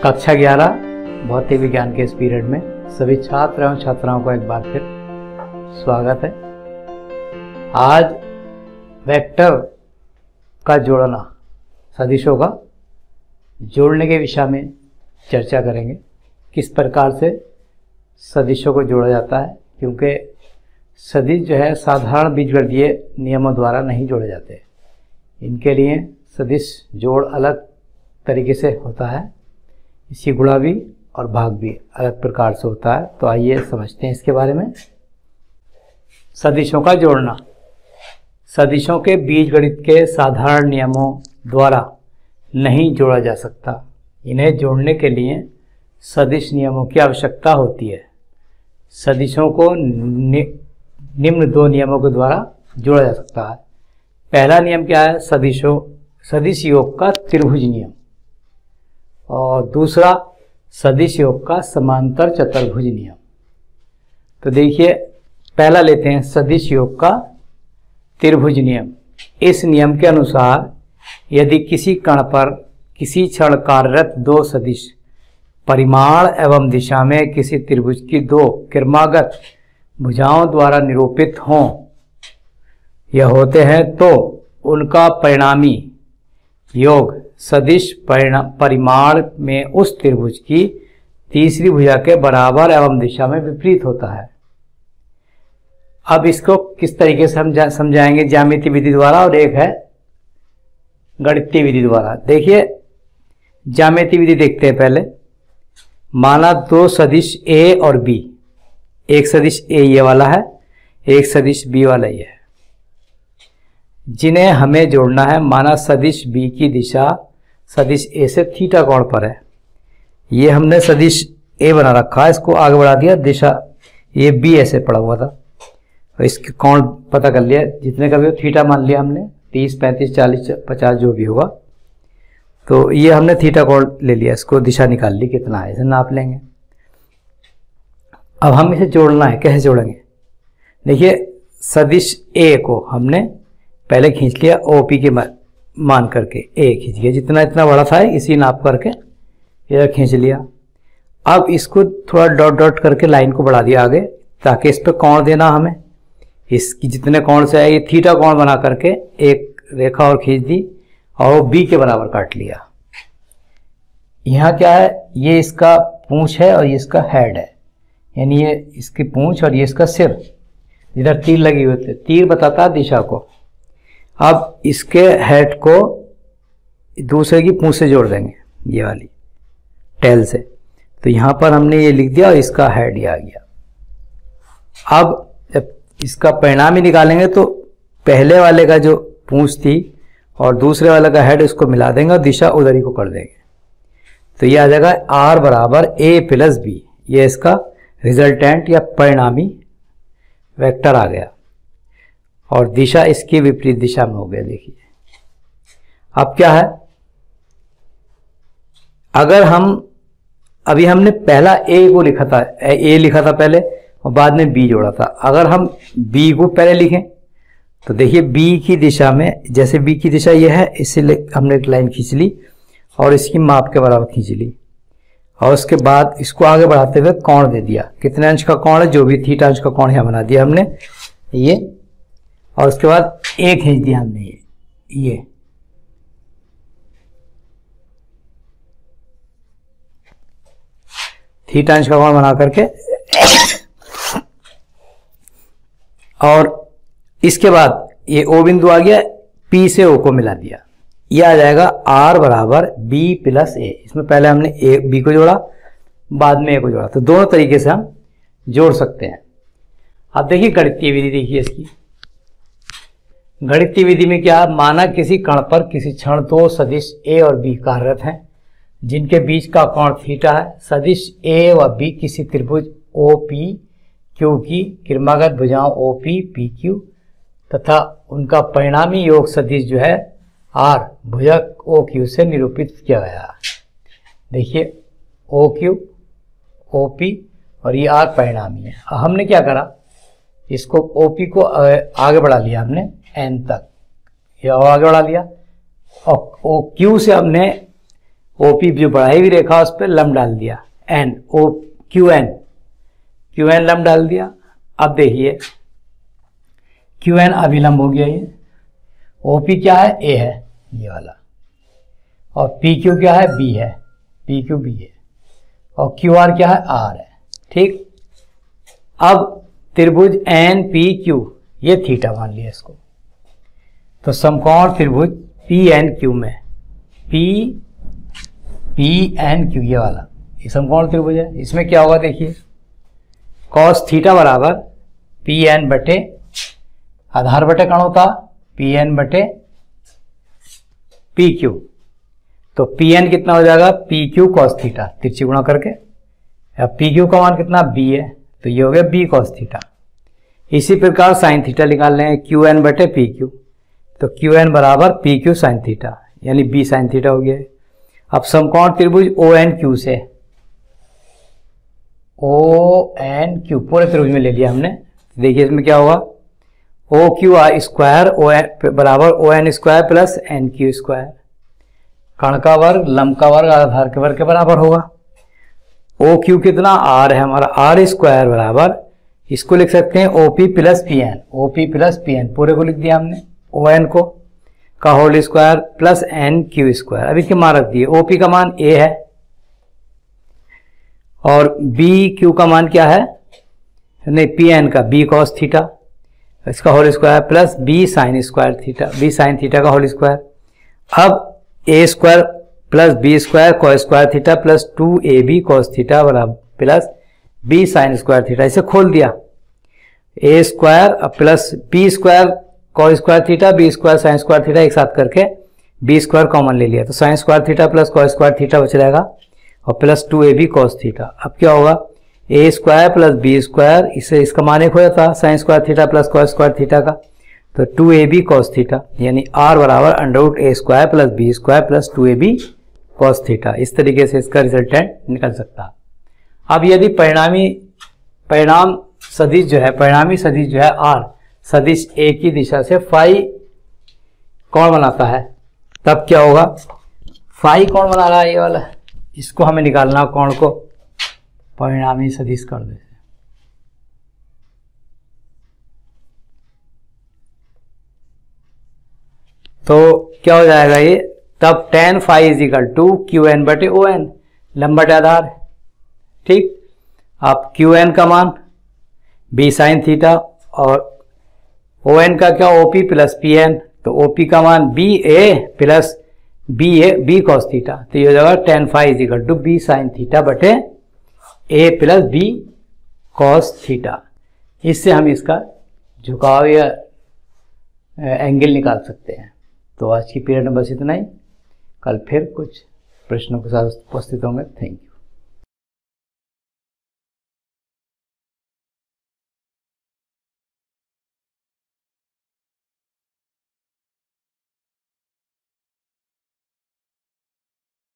कक्षा 11 भौतिक विज्ञान के इस पीरियड में सभी छात्र एवं छात्राओं का एक बार फिर स्वागत है। आज वेक्टर का जोड़ना, सदिशों का जोड़ने के विषय में चर्चा करेंगे। किस प्रकार से सदिशों को जोड़ा जाता है, क्योंकि सदिश जो है साधारण बीजगणितीय नियमों द्वारा नहीं जोड़े जाते। इनके लिए सदिश जोड़ अलग तरीके से होता है, इसी गुणा भी और भाग भी अलग प्रकार से होता है। तो आइए समझते हैं इसके बारे में। सदिशों का जोड़ना, सदिशों के बीजगणित के साधारण नियमों द्वारा नहीं जोड़ा जा सकता। इन्हें जोड़ने के लिए सदिश नियमों की आवश्यकता होती है। सदिशों को निम्न दो नियमों के द्वारा जोड़ा जा सकता है। पहला नियम क्या है? सदिश योग का त्रिभुज नियम, और दूसरा सदिश योग का समांतर चतुर्भुज नियम। तो देखिए, पहला लेते हैं सदिश योग का त्रिभुज नियम। इस नियम के अनुसार यदि किसी कण पर किसी क्षण कार्यरत दो सदिश परिमाण एवं दिशा में किसी त्रिभुज की दो क्रमागत भुजाओं द्वारा निरूपित हों या होते हैं, तो उनका परिणामी योग सदिश परिमाण में उस त्रिभुज की तीसरी भुजा के बराबर एवं दिशा में विपरीत होता है। अब इसको किस तरीके से समझाएंगे? ज्यामितीय विधि द्वारा, और एक है गणितीय विधि द्वारा। देखिए, ज्यामितीय विधि देखते हैं पहले। माना दो सदिश ए और बी, एक सदिश ए ये वाला है, एक सदिश बी वाला ये है, जिन्हें हमें जोड़ना है। माना सदिश बी की दिशा सदिश ए से थीटा कोण पर है। ये हमने सदिश ए बना रखा है, इसको आगे बढ़ा दिया, दिशा ये बी ऐसे पड़ा हुआ था, और इसके कोण पता कर लिया, जितने का भी थीटा मान लिया हमने, 30, 35, 40, 50 जो भी होगा। तो ये हमने थीटा कोण ले लिया, इसको दिशा निकाल ली कितना है, इसे नाप लेंगे। अब हम इसे जोड़ना है, कैसे जोड़ेंगे? देखिए, सदिश ए को हमने पहले खींच लिया ओपी के मान करके, ए खींच लिया, जितना इतना बड़ा था इसी नाप करके इधर खींच लिया। अब इसको थोड़ा डॉट डॉट करके लाइन को बढ़ा दिया आगे, ताकि इस पर कोण देना हमें। इसकी जितने कोण से आए थीटा कोण बना करके एक रेखा और खींच दी, और वो बी के बराबर काट लिया। यहाँ क्या है? ये इसका पूंछ है और ये इसका हेड है, यानी ये इसकी पूंछ और ये इसका सिर। इधर तीर लगी हुई होती है, तीर बताता है दिशा को। अब इसके हेड को दूसरे की पूंछ से जोड़ देंगे, ये वाली टेल से। तो यहां पर हमने ये लिख दिया और इसका हेड ये आ गया। अब जब इसका परिणाम ही निकालेंगे तो पहले वाले का जो पूंछ थी और दूसरे वाले का हेड, इसको मिला देंगे और दिशा उधर ही को कर देंगे। तो ये आ जाएगा आर बराबर ए प्लस बी। ये इसका रिजल्टेंट या परिणामी वेक्टर आ गया, और दिशा इसकी विपरीत दिशा में हो गया। देखिए, अब क्या है? अगर हम अभी हमने पहला ए को लिखा था, ए लिखा था पहले और बाद में बी जोड़ा था। अगर हम बी को पहले लिखें तो देखिए, बी की दिशा में, जैसे बी की दिशा ये है, इसलिए हमने एक लाइन खींच ली और इसकी माप के बराबर खींच ली, और उसके बाद इसको आगे बढ़ाते हुए कोण दे दिया। कितने अंश का कोण है? जो भी थीटा अंश का कोण यहाँ बना दिया हमने ये, और उसके बाद एक खींच दिया हमने ये थीटा अंश का कोण बना करके, और इसके बाद ये ओ बिंदु आ गया, पी से ओ को मिला दिया। ये आ जाएगा आर बराबर बी प्लस ए। इसमें पहले हमने ए बी को जोड़ा, बाद में ए को जोड़ा। तो दोनों तरीके से हम जोड़ सकते हैं। अब देखिए गणितीय विधि, देखिए इसकी गणितीय विधि में क्या? माना किसी कण पर किसी क्षण दो सदिश ए और बी कार्यरत हैं, जिनके बीच का कोण थीटा है। सदिश ए व बी किसी त्रिभुज ओ पी क्यू की क्रमागत भुजाओं ओ पी पी क्यू तथा उनका परिणामी योग सदिश जो है आर भुजक ओ क्यू से निरूपित किया गया। देखिए, ओ क्यू ओ पी और ये आर परिणामी है। हमने क्या करा? इसको ओ पी को आगे बढ़ा लिया हमने एन तक, या आगे बढ़ा लिया, और ओ क्यू से हमने ओपी जो बढ़ाई हुई रेखा उस पर लंब डाल दिया, एन ओ क्यू एन लंब डाल दिया। अब देखिए क्यू एन अभिलंब हो गया, ये ओपी क्या है, ए है ये वाला, और पी क्यू क्या है, बी है, पी क्यू बी है, और क्यू आर क्या है, आर है। ठीक, अब त्रिभुज एन पी क्यू, ये थीटा मान लिया इसको, तो समकोण त्रिभुज पी एन क्यू में पी एन क्यू, ये वाला ये समकोण त्रिभुज है। इसमें क्या होगा देखिए, कॉस थीटा बराबर पी एन बटे आधार बटे कण होता पी एन बटे पी क्यू, तो पी एन कितना हो जाएगा, पी क्यू कॉस थीटा, तिरछी गुणा करके। अब पी क्यू का मान कितना, बी है, तो ये हो गया बी कॉस थीटा। इसी प्रकार साइन थीटा निकाल लें, क्यू एन बटे पी क्यू, तो क्यू एन बराबर पी क्यू साइन थीटा, यानी बी साइन थीटा हो गया। अब समकोण त्रिभुज ओ एन क्यू से, ओ एन क्यू पूरे त्रिभुज में ले लिया हमने, देखिए इसमें क्या होगा, O Q R square O N बराबर O N square plus N Q square, कण का वर्ग लंब का वर्ग आधार के वर्ग के बराबर होगा। ओ क्यू कितना, आर है हमारा, आर स्क्वायर बराबर, इसको लिख सकते हैं OP plus P N, OP plus P N पूरे को लिख दिया हमने, ओ एन को का whole square plus N Q square. अभी के मान रख दिए, ओपी का मान ए है और बी क्यू का मान क्या है, नहीं पी एन का बी कॉस थीटा, इसका whole square plus b sine square theta, b sine theta का होल स्क्वायर। अब a square plus b square cos square theta plus 2ab cos theta बराबर plus b sine square theta, इसे खोल दिया, a square plus b square cos square theta b square sine square theta एक साथ करके b square common ले लिया, तो sine square theta plus cos square theta बच रहेगा और प्लस 2ab कॉस थीटा। अब क्या होगा, a square plus b square, इसे इसका मान एक हो जाता sine square theta plus cos square theta का, तो 2ab कॉस थीटा, यानी आर बराबर under root a square plus b square plus 2ab cos theta. इस तरीके से इसका रिजल्टेंट निकल सकता है। अब यदि परिणाम सदिश जो है आर सदिश ए की दिशा से फाई कोण बनाता है, तब क्या होगा, फाई कोण बना रहा है ये वाला, इसको हमें निकालना कोण को परिणामी सदिश कर दे, तो क्या हो जाएगा ये, तब tan phi is equal to Q N बटे ओ एन, लंब बटे आधार। ठीक, अब क्यू एन का मान बी साइन थीटा और ओ एन का क्या, ओपी प्लस पी एन, तो ओपी का मान B A plus B cos theta, तो ये हो जाएगा tan phi is equal to B sine theta बटे A plus B cos theta. इससे हम इसका झुकाव या एंगल निकाल सकते हैं। तो आज की पीरियड में बस इतना ही, कल फिर कुछ प्रश्नों के साथ उपस्थित होंगे। Thank you.